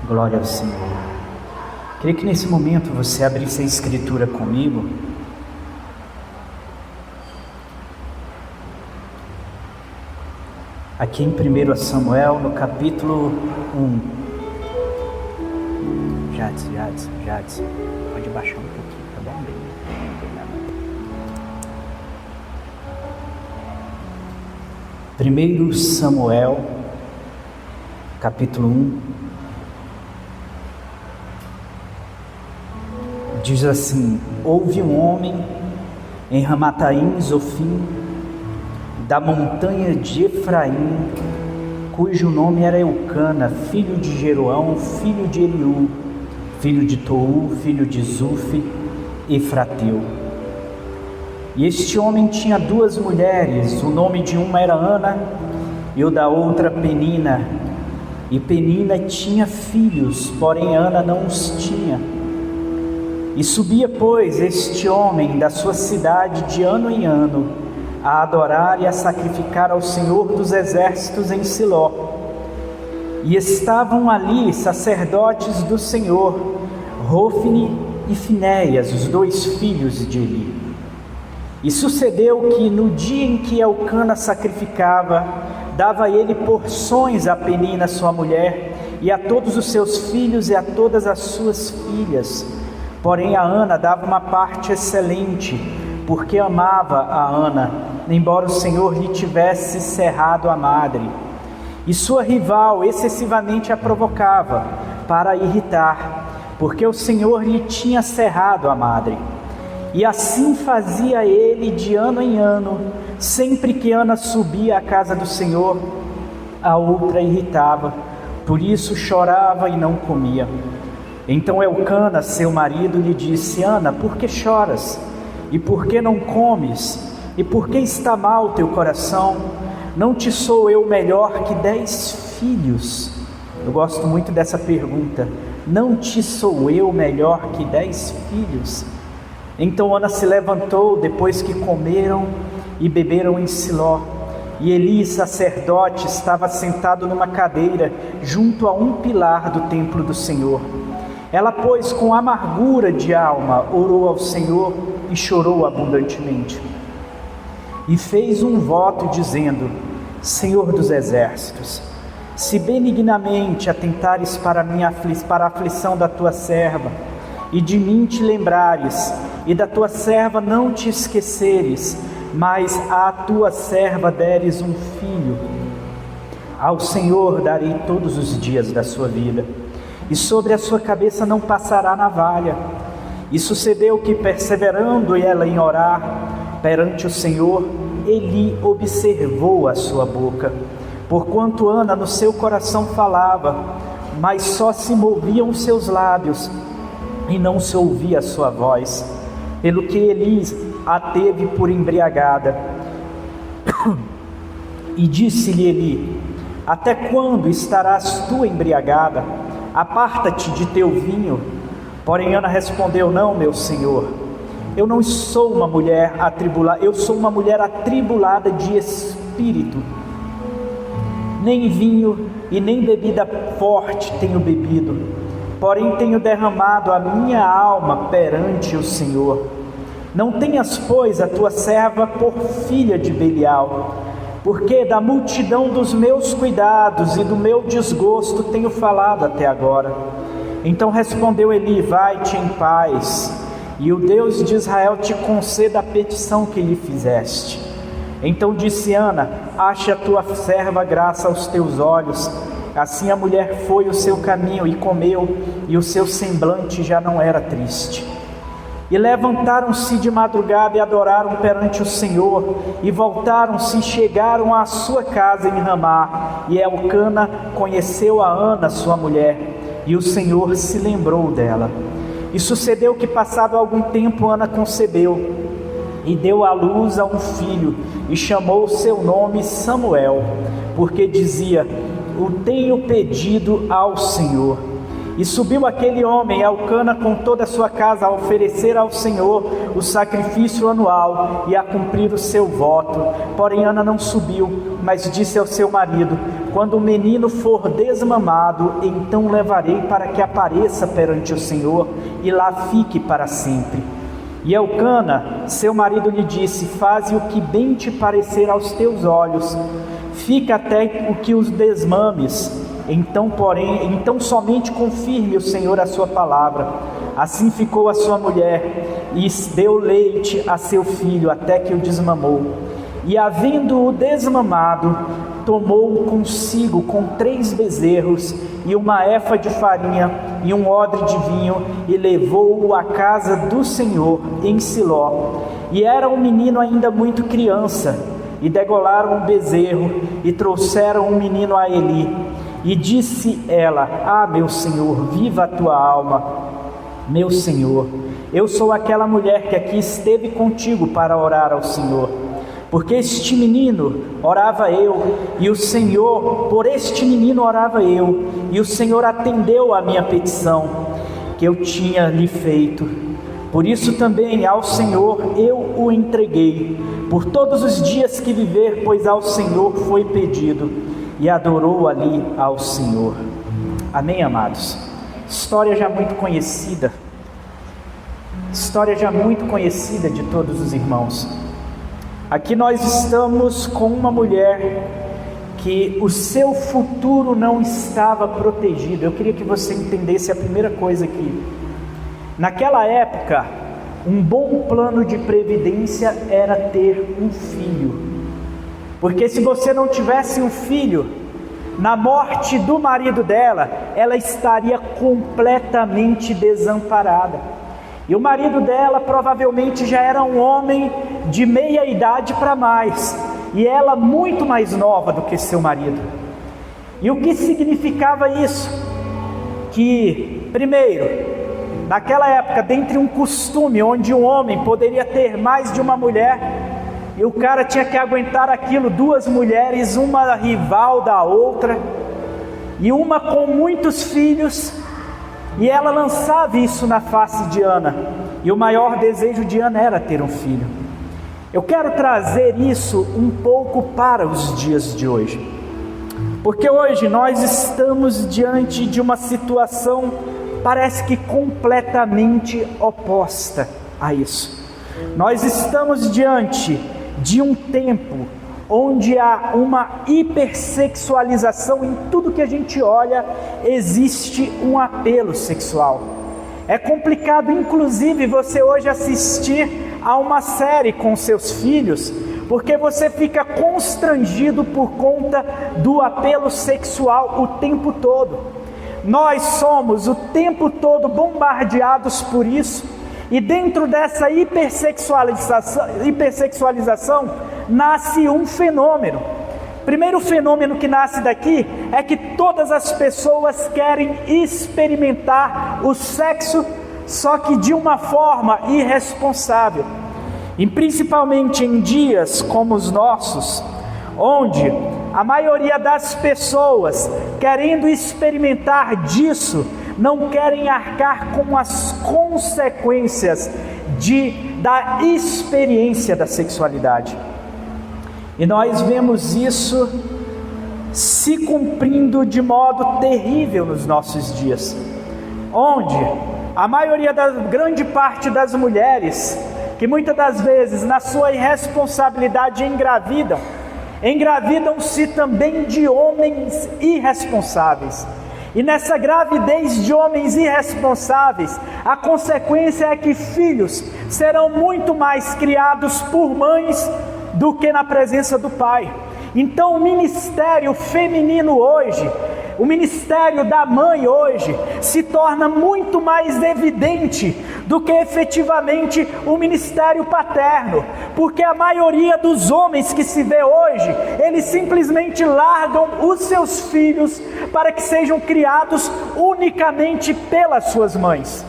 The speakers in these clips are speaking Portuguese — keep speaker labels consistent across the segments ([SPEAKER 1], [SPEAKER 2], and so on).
[SPEAKER 1] Glória ao Senhor. Queria que nesse momento você abrisse a Escritura comigo. Aqui em 1 Samuel, no capítulo 1. Jades, pode baixar um pouquinho, tá bom? Obrigado. 1 Samuel, capítulo 1. Diz assim: houve um homem em Ramataim Zofim, da montanha de Efraim, cujo nome era Eucana, filho de Jeroão, filho de Eliú, filho de Tou, filho de Zufi, Efrateu. E este homem tinha duas mulheres, o nome de uma era Ana e o da outra Penina. E Penina tinha filhos, porém Ana não os tinha. E subia, pois, este homem da sua cidade de ano em ano, a adorar e a sacrificar ao Senhor dos Exércitos em Siló. E estavam ali sacerdotes do Senhor, Hofni e Finéias, os dois filhos de Eli. E sucedeu que no dia em que Eucana sacrificava, dava ele porções a Penina sua mulher, e a todos os seus filhos e a todas as suas filhas. Porém a Ana dava uma parte excelente, porque amava a Ana, embora o Senhor lhe tivesse cerrado a madre. E sua rival excessivamente a provocava, para a irritar, porque o Senhor lhe tinha cerrado a madre. E assim fazia ele de ano em ano, sempre que Ana subia à casa do Senhor, a outra irritava, por isso chorava e não comia. Então Eucana, seu marido, lhe disse: Ana, por que choras? E por que não comes? E por que está mal teu coração? Não te sou eu melhor que 10 filhos? Eu gosto muito dessa pergunta. Não te sou eu melhor que 10 filhos? Então Ana se levantou depois que comeram e beberam em Siló. E Eli, sacerdote, estava sentado numa cadeira junto a um pilar do templo do Senhor. Ela, pois, com amargura de alma, orou ao Senhor e chorou abundantemente. E fez um voto dizendo: Senhor dos exércitos, se benignamente atentares para a aflição da tua serva, e de mim te lembrares, e da tua serva não te esqueceres, mas à tua serva deres um filho, ao Senhor darei todos os dias da sua vida, e sobre a sua cabeça não passará navalha. E sucedeu que, perseverando ela em orar perante o Senhor, Eli observou a sua boca, porquanto Ana no seu coração falava, mas só se moviam os seus lábios, e não se ouvia a sua voz, pelo que Eli a teve por embriagada. E disse-lhe Eli: até quando estarás tu embriagada? Aparta-te de teu vinho. Porém Ana respondeu: não, meu senhor, eu não sou uma mulher atribulada, eu sou uma mulher atribulada de espírito. Nem vinho e nem bebida forte tenho bebido, porém tenho derramado a minha alma perante o Senhor. Não tenhas, pois, a tua serva por filha de Belial, porque da multidão dos meus cuidados e do meu desgosto tenho falado até agora. Então respondeu Eli: vai-te em paz, e o Deus de Israel te conceda a petição que lhe fizeste. Então disse Ana: ache a tua serva graça aos teus olhos. Assim a mulher foi o seu caminho e comeu, e o seu semblante já não era triste. E levantaram-se de madrugada e adoraram perante o Senhor, e voltaram-se e chegaram à sua casa em Ramá. E Eucana conheceu a Ana, sua mulher, e o Senhor se lembrou dela. E sucedeu que, passado algum tempo, Ana concebeu, e deu à luz a um filho, e chamou o seu nome Samuel, porque dizia: o tenho pedido ao Senhor. E subiu aquele homem, Elcana, com toda a sua casa, a oferecer ao Senhor o sacrifício anual e a cumprir o seu voto. Porém Ana não subiu, mas disse ao seu marido: quando o menino for desmamado, então levarei para que apareça perante o Senhor e lá fique para sempre. E Elcana, seu marido, lhe disse: faze o que bem te parecer aos teus olhos, fica até o que os desmames. Então somente confirme o Senhor a sua palavra. Assim ficou a sua mulher, e deu leite a seu filho, até que o desmamou. E havendo-o desmamado, tomou consigo com 3 bezerros, e uma efa de farinha, e um odre de vinho, e levou-o à casa do Senhor, em Siló. E era um menino ainda muito criança. E degolaram um bezerro, e trouxeram um menino a Eli. E disse ela: ah, meu Senhor, viva a tua alma, meu Senhor. Eu sou aquela mulher que aqui esteve contigo para orar ao Senhor. Porque este menino orava eu, e o Senhor, por este menino orava eu, e o Senhor atendeu a minha petição que eu tinha lhe feito. Por isso também ao Senhor eu o entreguei, por todos os dias que viver, pois ao Senhor foi pedido. E adorou ali ao Senhor. Amém, amados? História já muito conhecida. História já muito conhecida de todos os irmãos. Aqui nós estamos com uma mulher que o seu futuro não estava protegido. Eu queria que você entendesse a primeira coisa aqui. Naquela época, um bom plano de previdência era ter um filho. Porque se você não tivesse um filho, na morte do marido dela, ela estaria completamente desamparada. E o marido dela provavelmente já era um homem de meia idade para mais, e ela muito mais nova do que seu marido. E o que significava isso? Que, primeiro, naquela época, dentre um costume onde um homem poderia ter mais de uma mulher, e o cara tinha que aguentar aquilo, 2 mulheres, uma rival da outra, e uma com muitos filhos, e ela lançava isso na face de Ana, e o maior desejo de Ana era ter um filho. Eu quero trazer isso um pouco para os dias de hoje, porque hoje nós estamos diante de uma situação, parece que completamente oposta a isso. Nós estamos diante de um tempo onde há uma hipersexualização. Em tudo que a gente olha existe um apelo sexual. É complicado inclusive você hoje assistir a uma série com seus filhos, porque você fica constrangido por conta do apelo sexual o tempo todo. Nós somos o tempo todo bombardeados por isso. E dentro dessa hipersexualização nasce um fenômeno. Primeiro fenômeno que nasce daqui é que todas as pessoas querem experimentar o sexo, só que de uma forma irresponsável. E principalmente em dias como os nossos, onde a maioria das pessoas, querendo experimentar disso, não querem arcar com as consequências da experiência da sexualidade. E nós vemos isso se cumprindo de modo terrível nos nossos dias, onde a maioria da grande parte das mulheres, que muitas das vezes na sua irresponsabilidade engravidam-se também de homens irresponsáveis. E nessa gravidez de homens irresponsáveis, a consequência é que filhos serão muito mais criados por mães do que na presença do pai. Então o ministério feminino hoje, o ministério da mãe hoje, se torna muito mais evidente do que efetivamente o ministério paterno, porque a maioria dos homens que se vê hoje, eles simplesmente largam os seus filhos para que sejam criados unicamente pelas suas mães.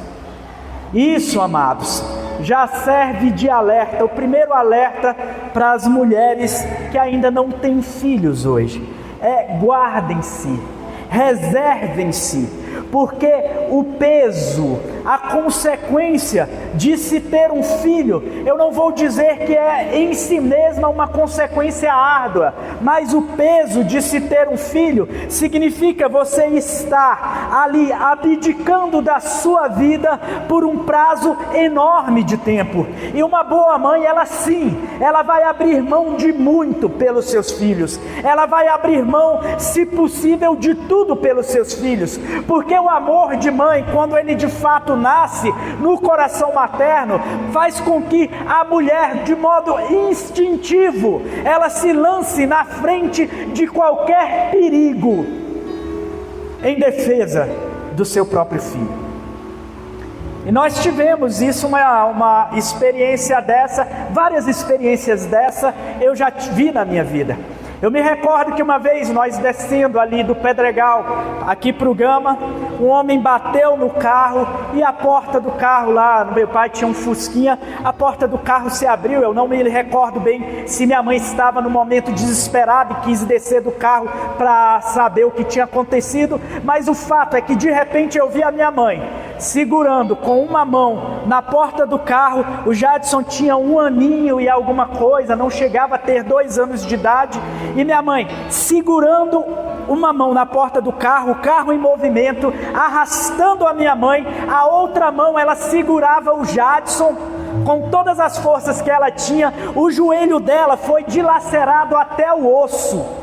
[SPEAKER 1] Isso, amados, já serve de alerta, o primeiro alerta para as mulheres que ainda não têm filhos hoje, guardem-se, reservem-se, porque o peso, a consequência de se ter um filho, eu não vou dizer que é em si mesma uma consequência árdua, mas o peso de se ter um filho significa você estar ali abdicando da sua vida por um prazo enorme de tempo. E uma boa mãe, ela sim, ela vai abrir mão de muito pelos seus filhos, ela vai abrir mão, se possível, de tudo pelos seus filhos, porque o amor de mãe, quando ele de fato nasce no coração materno, faz com que a mulher, de modo instintivo, ela se lance na frente de qualquer perigo em defesa do seu próprio filho. E nós tivemos isso, uma experiência dessa, várias experiências dessa eu já vi na minha vida. Eu me recordo que uma vez nós descendo ali do Pedregal, aqui para o Gama, um homem bateu no carro e a porta do carro lá, meu pai tinha um Fusquinha, a porta do carro se abriu. Eu não me recordo bem se minha mãe estava no momento desesperada e quis descer do carro para saber o que tinha acontecido, mas o fato é que de repente eu vi a minha mãe segurando com uma mão na porta do carro. O Jadson tinha 1 aninho e alguma coisa, não chegava a ter 2 anos de idade, e minha mãe segurando uma mão na porta do carro, o carro em movimento, arrastando a minha mãe, a outra mão ela segurava o Jadson com todas as forças que ela tinha. O joelho dela foi dilacerado até o osso,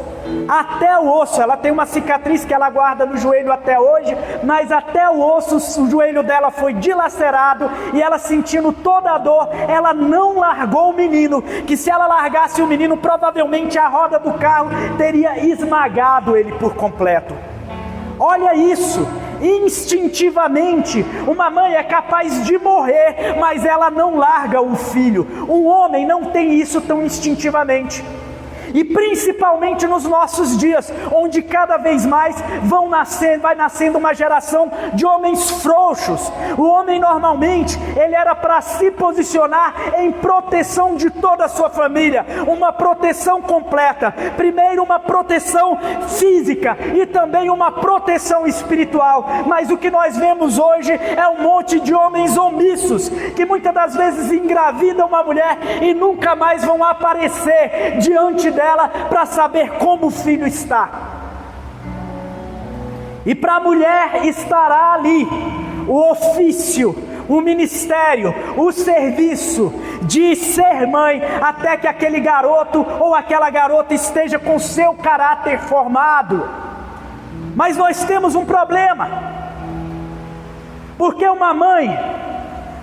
[SPEAKER 1] ela tem uma cicatriz que ela guarda no joelho até hoje, mas até o osso, o joelho dela foi dilacerado, e ela sentindo toda a dor, ela não largou o menino, que se ela largasse o menino, provavelmente a roda do carro teria esmagado ele por completo. Olha isso, instintivamente, uma mãe é capaz de morrer, mas ela não larga o filho. Um homem não tem isso tão instintivamente. E principalmente nos nossos dias, onde cada vez mais vai nascendo uma geração de homens frouxos. O homem normalmente, ele era para se posicionar em proteção de toda a sua família, uma proteção completa, primeiro uma proteção física e também uma proteção espiritual. Mas o que nós vemos hoje é um monte de homens omissos, que muitas das vezes engravidam uma mulher e nunca mais vão aparecer diante dela para saber como o filho está. E para a mulher estará ali o ofício, o ministério, o serviço de ser mãe, até que aquele garoto ou aquela garota esteja com seu caráter formado. Mas nós temos um problema, porque uma mãe,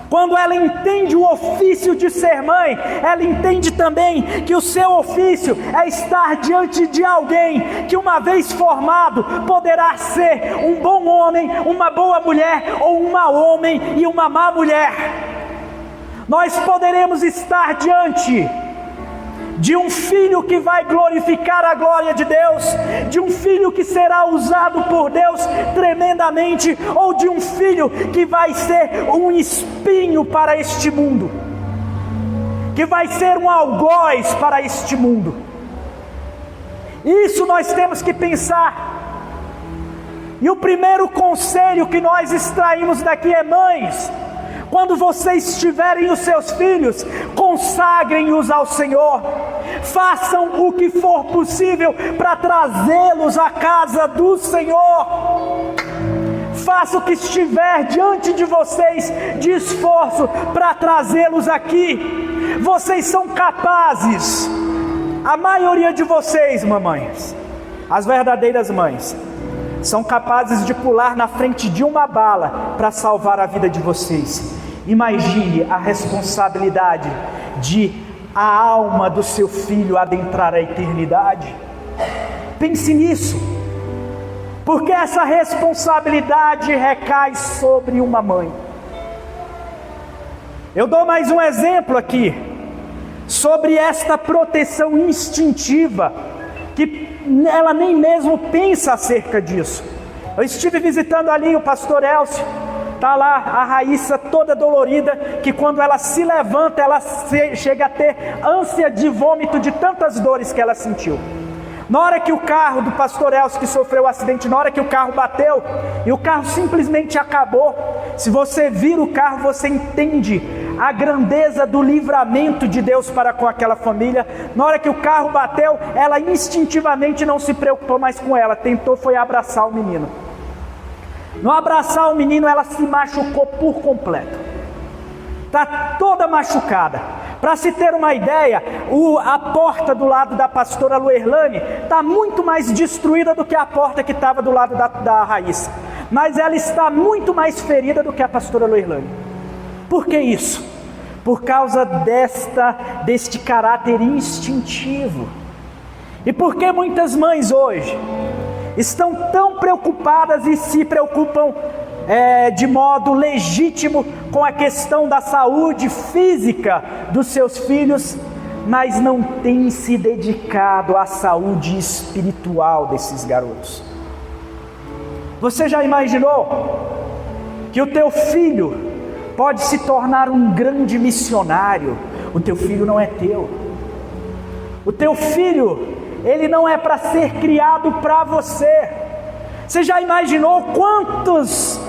[SPEAKER 1] quando ela entende o ofício de ser mãe, ela entende também que o seu ofício é estar diante de alguém que, uma vez formado, poderá ser um bom homem, uma boa mulher, ou um mau homem e uma má mulher. Nós poderemos estar diante de um filho que vai glorificar a glória de Deus, de um filho que será usado por Deus tremendamente, ou de um filho que vai ser um espinho para este mundo, que vai ser um algoz para este mundo. Isso nós temos que pensar. E o primeiro conselho que nós extraímos daqui é: mães, quando vocês tiverem os seus filhos, consagrem-os ao Senhor, façam o que for possível para trazê-los à casa do Senhor. Faça o que estiver diante de vocês de esforço para trazê-los aqui. Vocês são capazes, a maioria de vocês, mamães, as verdadeiras mães, são capazes de pular na frente de uma bala para salvar a vida de vocês. Imagine a responsabilidade de a alma do seu filho adentrar a eternidade. Pense nisso, porque essa responsabilidade recai sobre uma mãe. Eu dou mais um exemplo aqui, sobre esta proteção instintiva, que ela nem mesmo pensa acerca disso. Eu estive visitando ali o pastor Elcio, está lá a Raíssa toda dolorida, que quando ela se levanta, ela chega a ter ânsia de vômito de tantas dores que ela sentiu. Na hora que o carro do pastor Elcio, que sofreu o acidente, na hora que o carro bateu e o carro simplesmente acabou, se você vira o carro, você entende a grandeza do livramento de Deus para com aquela família. Na hora que o carro bateu, ela instintivamente não se preocupou mais com ela, tentou foi abraçar o menino. No abraçar o menino, ela se machucou por completo, está toda machucada. Para se ter uma ideia, a porta do lado da pastora Luerlane está muito mais destruída do que a porta que estava do lado da Raíssa, mas ela está muito mais ferida do que a pastora Luerlane. Por que isso? Por causa deste caráter instintivo. E por que muitas mães hoje estão tão preocupadas e se preocupam de modo legítimo com a questão da saúde física dos seus filhos, mas não têm se dedicado à saúde espiritual desses garotos? Você já imaginou que o teu filho pode se tornar um grande missionário? O teu filho não é teu. O teu filho, ele não é para ser criado para você. Você já imaginou quantas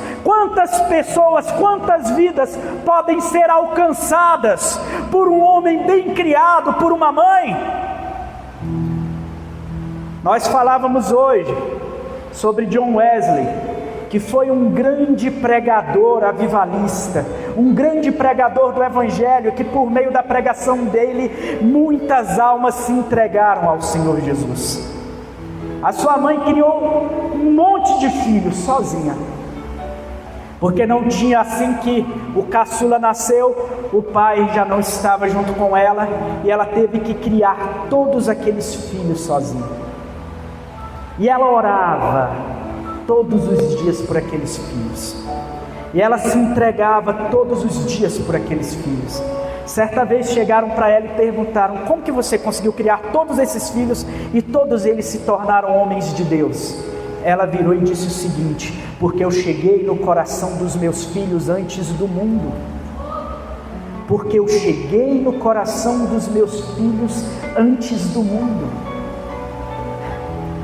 [SPEAKER 1] pessoas, quantas vidas podem ser alcançadas por um homem bem criado, por uma mãe? Nós falávamos hoje sobre John Wesley, que foi um grande pregador avivalista, um grande pregador do Evangelho, que por meio da pregação dele, muitas almas se entregaram ao Senhor Jesus. A sua mãe criou um monte de filhos sozinha, porque não tinha, assim que o caçula nasceu, o pai já não estava junto com ela, e ela teve que criar todos aqueles filhos sozinha. E ela orava todos os dias por aqueles filhos, e ela se entregava todos os dias por aqueles filhos. Certa vez chegaram para ela e perguntaram: como que você conseguiu criar todos esses filhos e todos eles se tornaram homens de Deus? Ela virou e disse o seguinte: porque eu cheguei no coração dos meus filhos antes do mundo. Porque eu cheguei no coração dos meus filhos antes do mundo.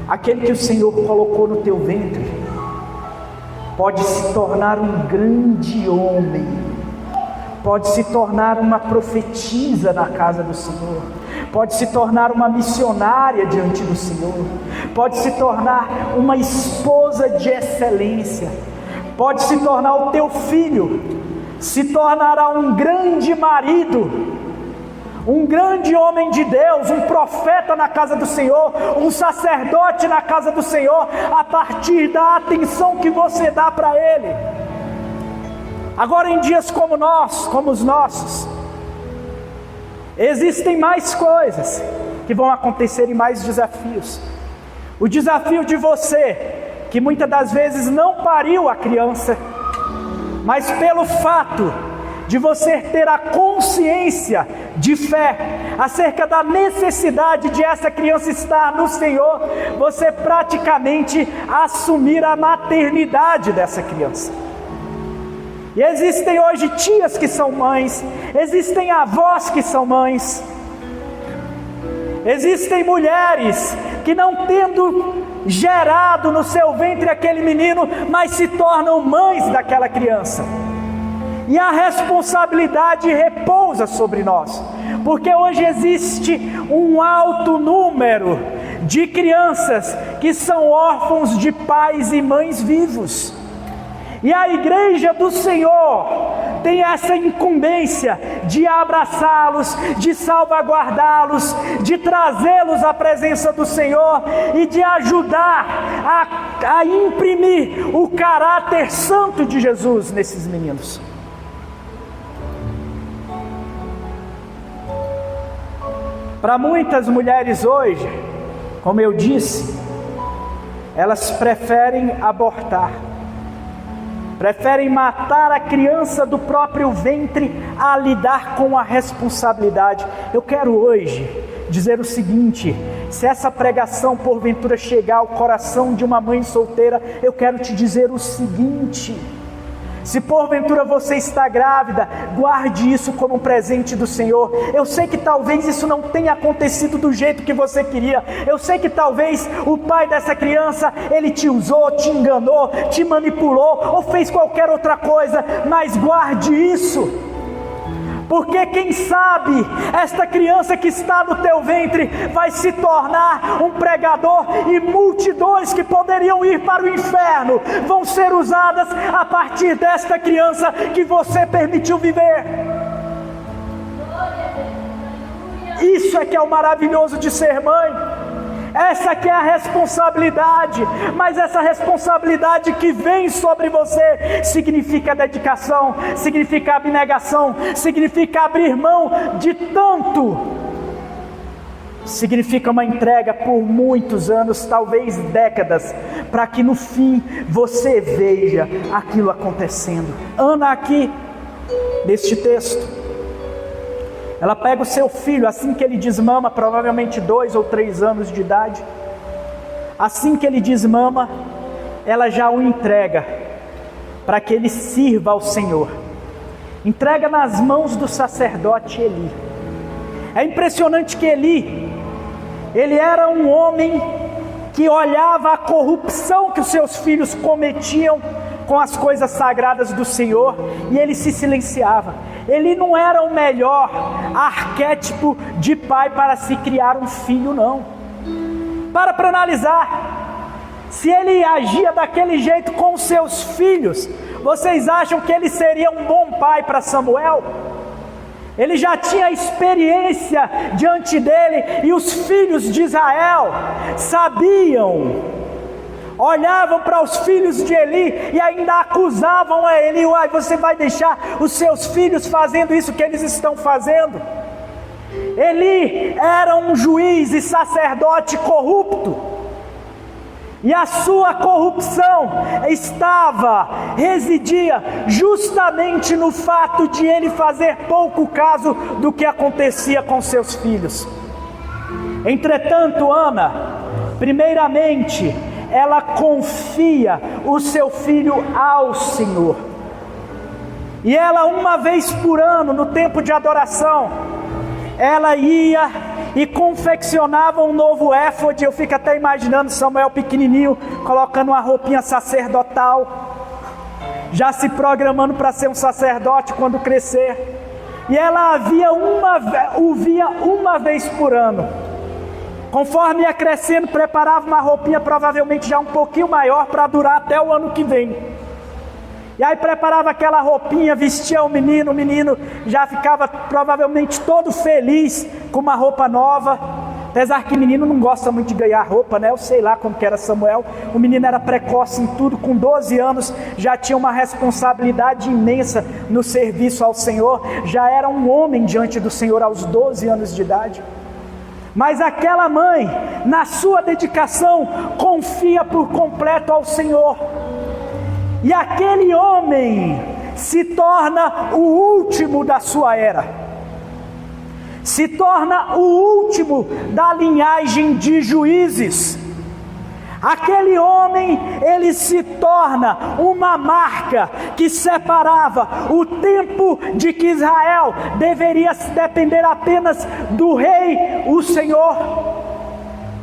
[SPEAKER 1] Aquele que o Senhor colocou no teu ventre pode se tornar um grande homem, pode se tornar uma profetisa na casa do Senhor, pode se tornar uma missionária diante do Senhor, pode se tornar uma esposa de excelência, pode se tornar o teu filho, se tornará um grande marido, um grande homem de Deus, um profeta na casa do Senhor, um sacerdote na casa do Senhor, a partir da atenção que você dá para ele. Agora, em dias como os nossos, existem mais coisas que vão acontecer e mais desafios. O desafio de você, que muitas das vezes não pariu a criança, mas pelo fato de você ter a consciência de fé acerca da necessidade de essa criança estar no Senhor, você praticamente assumir a maternidade dessa criança. E existem hoje tias que são mães, existem avós que são mães, existem mulheres que, não tendo gerado no seu ventre aquele menino, mas se tornam mães daquela criança. E a responsabilidade repousa sobre nós, porque hoje existe um alto número de crianças que são órfãos de pais e mães vivos. E a igreja do Senhor tem essa incumbência de abraçá-los, de salvaguardá-los, de trazê-los à presença do Senhor e de ajudar a imprimir o caráter santo de Jesus nesses meninos. Para muitas mulheres hoje, como eu disse, elas preferem abortar, preferem matar a criança do próprio ventre a lidar com a responsabilidade. Eu quero hoje dizer o seguinte: se essa pregação porventura chegar ao coração de uma mãe solteira, eu quero te dizer o seguinte: Se porventura você está grávida, guarde isso como um presente do Senhor. Eu sei que talvez isso não tenha acontecido do jeito que você queria. Eu sei que talvez o pai dessa criança, ele te usou, te enganou, te manipulou ou fez qualquer outra coisa, mas guarde isso. Porque quem sabe esta criança que está no teu ventre vai se tornar um pregador, e multidões que poderiam ir para o inferno vão ser usadas a partir desta criança que você permitiu viver. Isso é que é o maravilhoso de ser mãe. Essa que é a responsabilidade, mas essa responsabilidade que vem sobre você significa dedicação, significa abnegação, significa abrir mão de tanto, significa uma entrega por muitos anos, talvez décadas, para que no fim você veja aquilo acontecendo. Ana aqui, neste texto, ela pega o seu filho assim que ele desmama, provavelmente 2 ou 3 anos de idade. Assim que ele desmama, ela já o entrega para que ele sirva ao Senhor. Entrega nas mãos do sacerdote Eli. É impressionante que ele era um homem que olhava a corrupção que os seus filhos cometiam com as coisas sagradas do Senhor, e ele se silenciava. Ele não era o melhor arquétipo de pai para se criar um filho, não. Para analisar, se ele agia daquele jeito com seus filhos, vocês acham que ele seria um bom pai para Samuel? Ele já tinha experiência diante dele, e os filhos de Israel sabiam, olhavam para os filhos de Eli e ainda acusavam a Eli: uai, você vai deixar os seus filhos fazendo isso que eles estão fazendo? Eli era um juiz e sacerdote corrupto, e a sua corrupção residia justamente no fato de ele fazer pouco caso do que acontecia com seus filhos. Entretanto, Ana, primeiramente, ela confia o seu filho ao Senhor. E ela, uma vez por ano, no tempo de adoração, ela ia e confeccionava um novo éfode. Eu fico até imaginando Samuel pequenininho, colocando uma roupinha sacerdotal, já se programando para ser um sacerdote quando crescer. E ela o via uma vez por ano. Conforme ia crescendo, preparava uma roupinha provavelmente já um pouquinho maior para durar até o ano que vem. E aí preparava aquela roupinha, vestia o menino já ficava provavelmente todo feliz com uma roupa nova. Apesar que menino não gosta muito de ganhar roupa, né? Eu sei lá como que era Samuel. O menino era precoce em tudo, com 12 anos já tinha uma responsabilidade imensa no serviço ao Senhor. Já era um homem diante do Senhor aos 12 anos de idade. Mas aquela mãe, na sua dedicação, confia por completo ao Senhor. E aquele homem se torna o último da sua era. Se torna o último da linhagem de juízes. Aquele homem, ele se torna uma marca que separava o tempo de que Israel deveria depender apenas do rei, o Senhor,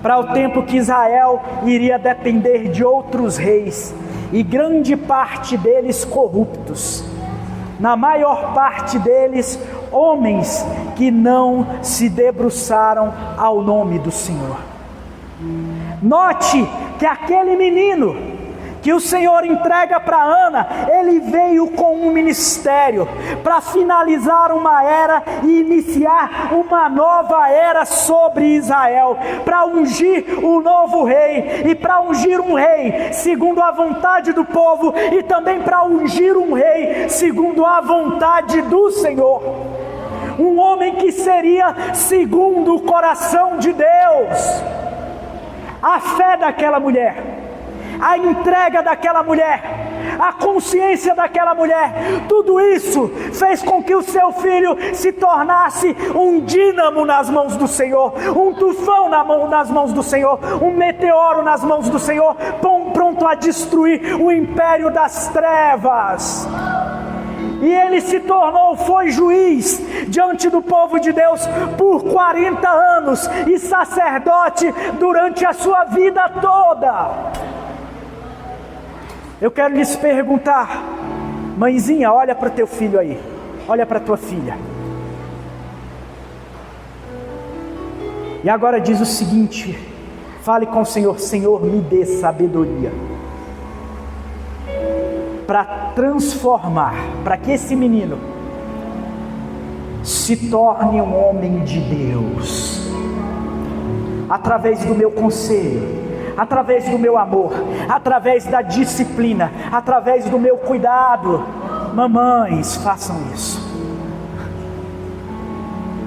[SPEAKER 1] para o tempo que Israel iria depender de outros reis, e grande parte deles corruptos. Na maior parte deles, homens que não se debruçaram ao nome do Senhor. Note que aquele menino que o Senhor entrega para Ana, ele veio com um ministério para finalizar uma era e iniciar uma nova era sobre Israel, para ungir um novo rei, e para ungir um rei segundo a vontade do povo, e também para ungir um rei segundo a vontade do Senhor. Um homem que seria segundo o coração de Deus. A fé daquela mulher, a entrega daquela mulher, a consciência daquela mulher, tudo isso fez com que o seu filho se tornasse um dínamo nas mãos do Senhor, um tufão nas mãos do Senhor, um meteoro nas mãos do Senhor, pronto a destruir o império das trevas. E ele foi juiz diante do povo de Deus por 40 anos e sacerdote durante a sua vida toda. Eu quero lhes perguntar, mãezinha, olha para o teu filho aí, olha para a tua filha. E agora diz o seguinte, fale com o Senhor: Senhor, me dê sabedoria para transformar, para que esse menino se torne um homem de Deus, através do meu conselho, através do meu amor, através da disciplina, através do meu cuidado. Mamães, façam isso.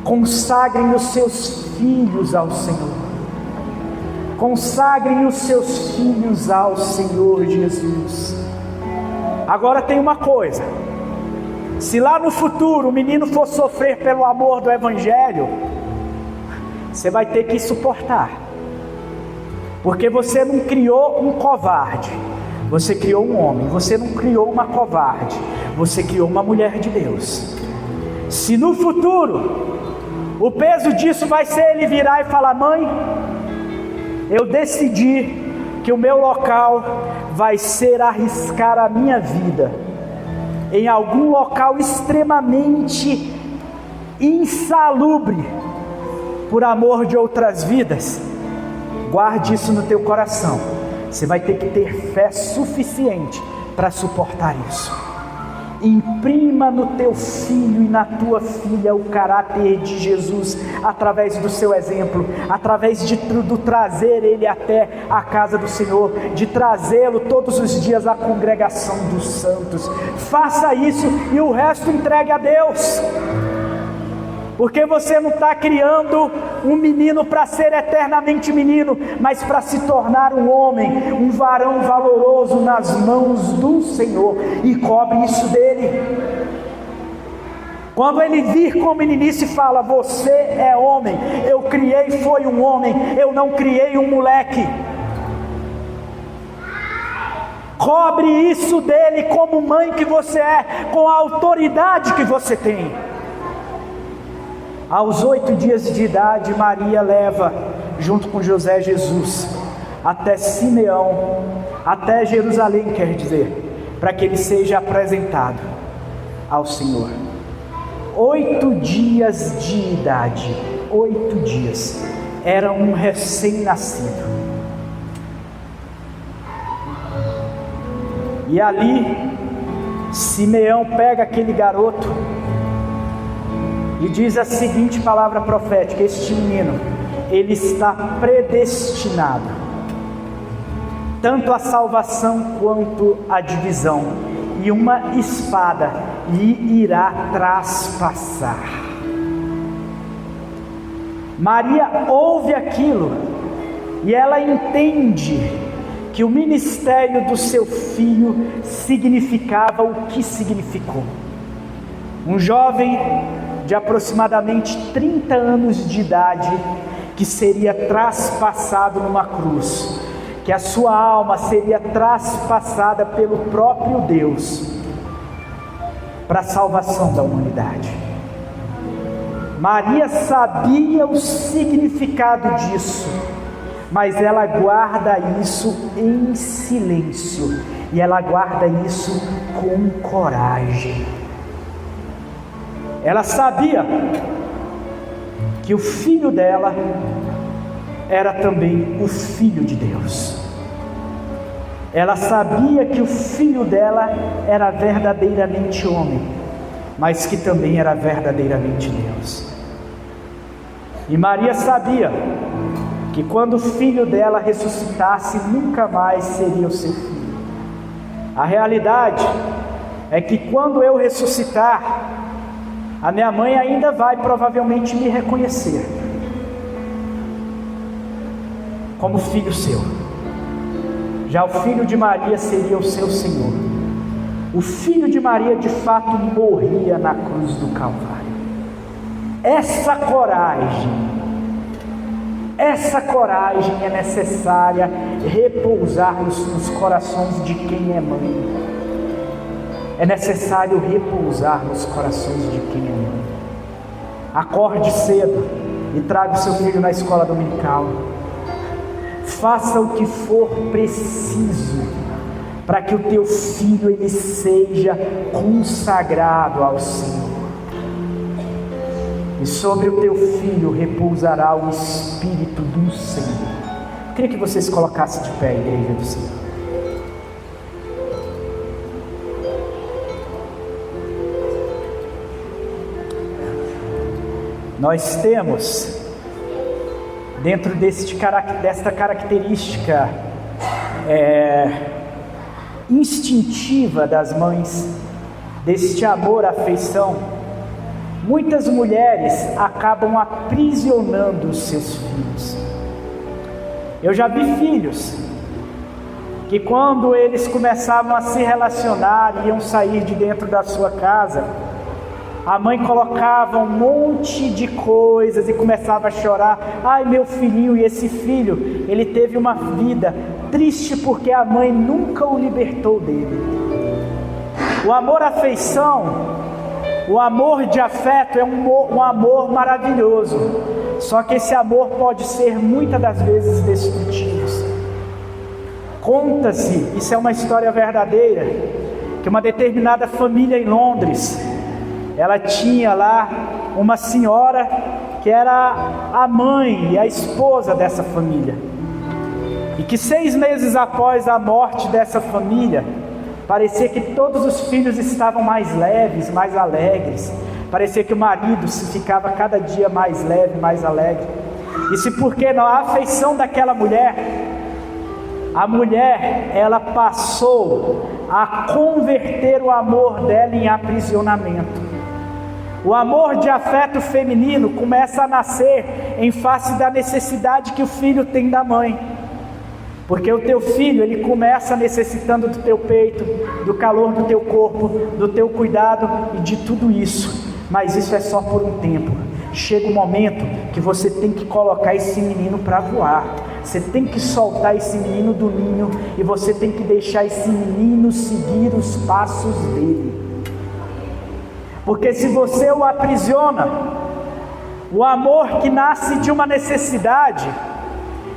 [SPEAKER 1] Consagrem os seus filhos ao Senhor. Consagrem os seus filhos ao Senhor Jesus. Agora tem uma coisa: se lá no futuro o menino for sofrer pelo amor do Evangelho, você vai ter que suportar, porque você não criou um covarde, você criou um homem. Você não criou uma covarde, você criou uma mulher de Deus. Se no futuro o peso disso vai ser ele virar e falar: mãe, eu decidi que o meu local vai ser arriscar a minha vida em algum local extremamente insalubre por amor de outras vidas, guarde isso no teu coração. Você vai ter que ter fé suficiente para suportar isso. Imprima no teu filho e na tua filha o caráter de Jesus, através do seu exemplo, através do trazer ele até a casa do Senhor, de trazê-lo todos os dias à congregação dos santos. Faça isso e o resto entregue a Deus, porque você não está criando um menino para ser eternamente menino, mas para se tornar um homem, um varão valoroso nas mãos do Senhor. E cobre isso dele. Quando ele vir com o meninice e fala: você é homem, eu criei foi um homem, eu não criei um moleque. Cobre isso dele como mãe que você é, com a autoridade que você tem. Aos 8 dias de idade, Maria leva, junto com José, Jesus até Simeão, até Jerusalém, quer dizer, para que ele seja apresentado ao Senhor. 8 dias de idade, 8 dias, era um recém-nascido. E ali, Simeão pega aquele garoto e diz a seguinte palavra profética: este menino, ele está predestinado, tanto a salvação quanto a divisão, e uma espada lhe irá traspassar. Maria ouve aquilo, e ela entende que o ministério do seu filho significava o que significou. Um jovem de aproximadamente 30 anos de idade, que seria traspassado numa cruz, que a sua alma seria traspassada pelo próprio Deus, para a salvação da humanidade. Maria sabia o significado disso, mas ela guarda isso em silêncio, e ela guarda isso com coragem. Ela sabia que o filho dela era também o Filho de Deus. Ela sabia que o filho dela era verdadeiramente homem, mas que também era verdadeiramente Deus. E Maria sabia que quando o filho dela ressuscitasse, nunca mais seria o seu filho. A realidade é que quando eu ressuscitar, a minha mãe ainda vai provavelmente me reconhecer como filho seu. Já o filho de Maria seria o seu Senhor. O filho de Maria de fato morria na cruz do Calvário. Essa coragem, essa coragem é necessária repousar nos corações de quem é mãe. É necessário repousar nos corações de quem é mãe. Acorde cedo e traga o seu filho na escola dominical. Faça o que for preciso para que o teu filho ele seja consagrado ao Senhor. E sobre o teu filho repousará o Espírito do Senhor. Eu queria que você se colocasse de pé, igreja do Senhor. Nós temos, dentro desta característica instintiva das mães, deste amor, afeição, muitas mulheres acabam aprisionando os seus filhos. Eu já vi filhos que, quando eles começavam a se relacionar, iam sair de dentro da sua casa, a mãe colocava um monte de coisas e começava a chorar. Ai, meu filhinho, e esse filho, ele teve uma vida triste porque a mãe nunca o libertou dele. O amor, afeição, o amor de afeto é um amor maravilhoso. Só que esse amor pode ser muitas das vezes destrutivo. Conta-se, isso é uma história verdadeira, que uma determinada família em Londres, ela tinha lá uma senhora que era a mãe e a esposa dessa família, e que 6 meses após a morte dessa família, parecia que todos os filhos estavam mais leves, mais alegres. Parecia que o marido se ficava cada dia mais leve, mais alegre. Isso porque na afeição daquela mulher, a mulher, ela passou a converter o amor dela em aprisionamento. O amor de afeto feminino começa a nascer em face da necessidade que o filho tem da mãe. Porque o teu filho, ele começa necessitando do teu peito, do calor do teu corpo, do teu cuidado e de tudo isso. Mas isso é só por um tempo. Chega um momento que você tem que colocar esse menino para voar. Você tem que soltar esse menino do ninho e você tem que deixar esse menino seguir os passos dele. Porque se você o aprisiona, o amor que nasce de uma necessidade,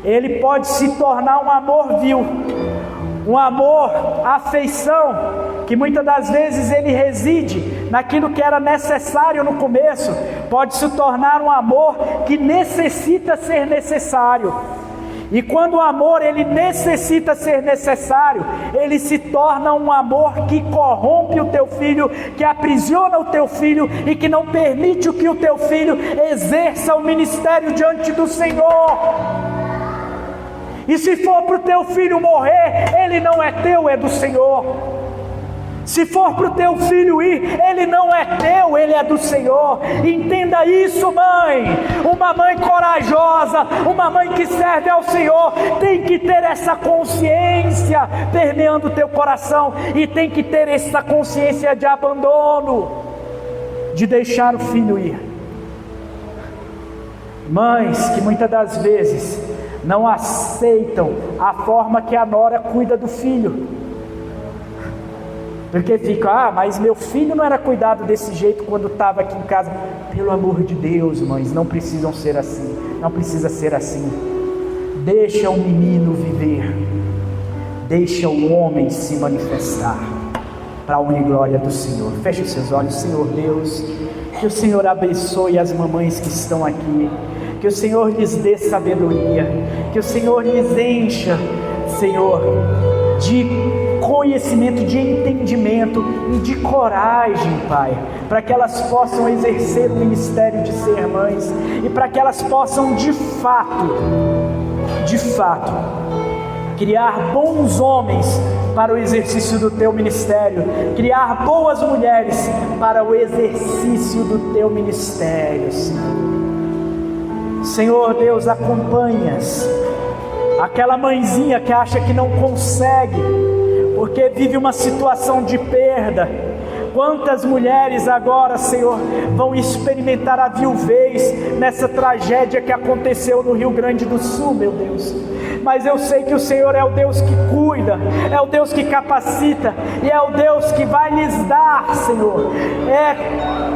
[SPEAKER 1] ele pode se tornar um amor vil, um amor, afeição, que muitas das vezes ele reside naquilo que era necessário no começo, pode se tornar um amor que necessita ser necessário. E quando o amor ele necessita ser necessário, ele se torna um amor que corrompe o teu filho, que aprisiona o teu filho e que não permite que o teu filho exerça o ministério diante do Senhor. E se for para o teu filho morrer, ele não é teu, é do Senhor. Se for para o teu filho ir, ele não é teu, ele é do Senhor. Entenda isso, mãe. Uma mãe corajosa, uma mãe que serve ao Senhor, tem que ter essa consciência permeando o teu coração, e tem que ter essa consciência de abandono, de deixar o filho ir. Mães que muitas das vezes não aceitam a forma que a nora cuida do filho, porque fica, mas meu filho não era cuidado desse jeito quando estava aqui em casa. Pelo amor de Deus, mães, não precisam ser assim, não precisa ser assim. Deixa o menino viver, deixa o homem se manifestar, para a honra e glória do Senhor. Feche os seus olhos. Senhor Deus, que o Senhor abençoe as mamães que estão aqui, que o Senhor lhes dê sabedoria, que o Senhor lhes encha, Senhor, de conhecimento, de entendimento e de coragem, Pai, para que elas possam exercer o ministério de ser mães, e para que elas possam de fato, criar bons homens para o exercício do teu ministério, criar boas mulheres para o exercício do teu ministério, Senhor Deus, acompanhas aquela mãezinha que acha que não consegue, porque vive uma situação de perda, Quantas mulheres agora, Senhor, vão experimentar a viuvez nessa tragédia que aconteceu no Rio Grande do Sul, meu Deus. Mas eu sei que o Senhor é o Deus que cuida, é o Deus que capacita, e é o Deus que vai lhes dar, Senhor,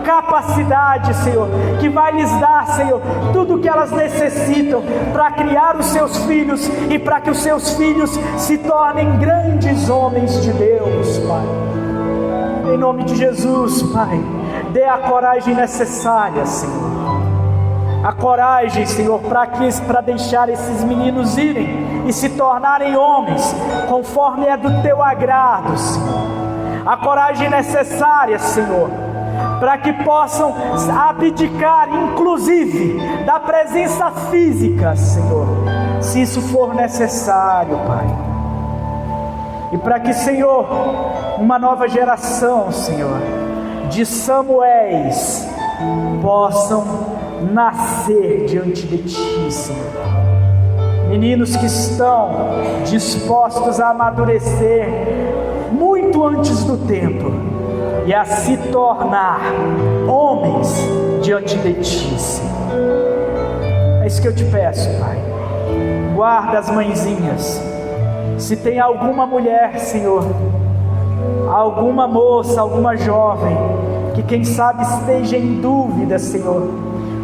[SPEAKER 1] capacidade, Senhor, que vai lhes dar, Senhor, tudo o que elas necessitam para criar os seus filhos e para que os seus filhos se tornem grandes homens de Deus, Pai. Em nome de Jesus, Pai, dê a coragem necessária, Senhor. A coragem, Senhor, para deixar esses meninos irem e se tornarem homens, conforme é do Teu agrado, Senhor. A coragem necessária, Senhor, para que possam abdicar, inclusive, da presença física, Senhor, se isso for necessário, Pai. E para que, Senhor, uma nova geração, Senhor, de Samuéis possam nascer diante de Ti, Senhor. Meninos que estão dispostos a amadurecer muito antes do tempo e a se tornar homens diante de Ti, Senhor. É isso que eu te peço, Pai. Guarda as mãezinhas. Se tem alguma mulher, Senhor, alguma moça, alguma jovem, que quem sabe esteja em dúvida, Senhor,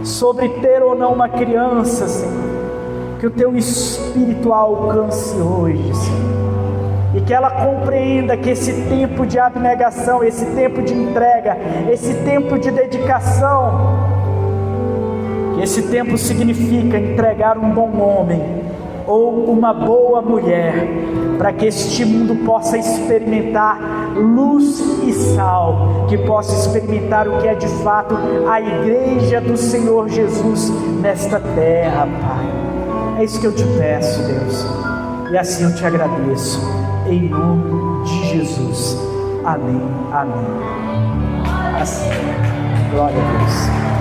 [SPEAKER 1] sobre ter ou não uma criança, Senhor, que o Teu Espírito a alcance hoje, Senhor, e que ela compreenda que esse tempo de abnegação, esse tempo de entrega, esse tempo de dedicação, que esse tempo significa entregar um bom homem ou uma boa mulher, para que este mundo possa experimentar luz e sal, que possa experimentar o que é de fato a igreja do Senhor Jesus nesta terra, Pai. É isso que eu te peço, Deus, e assim eu te agradeço, em nome de Jesus. Amém, amém. Assim, glória a Deus.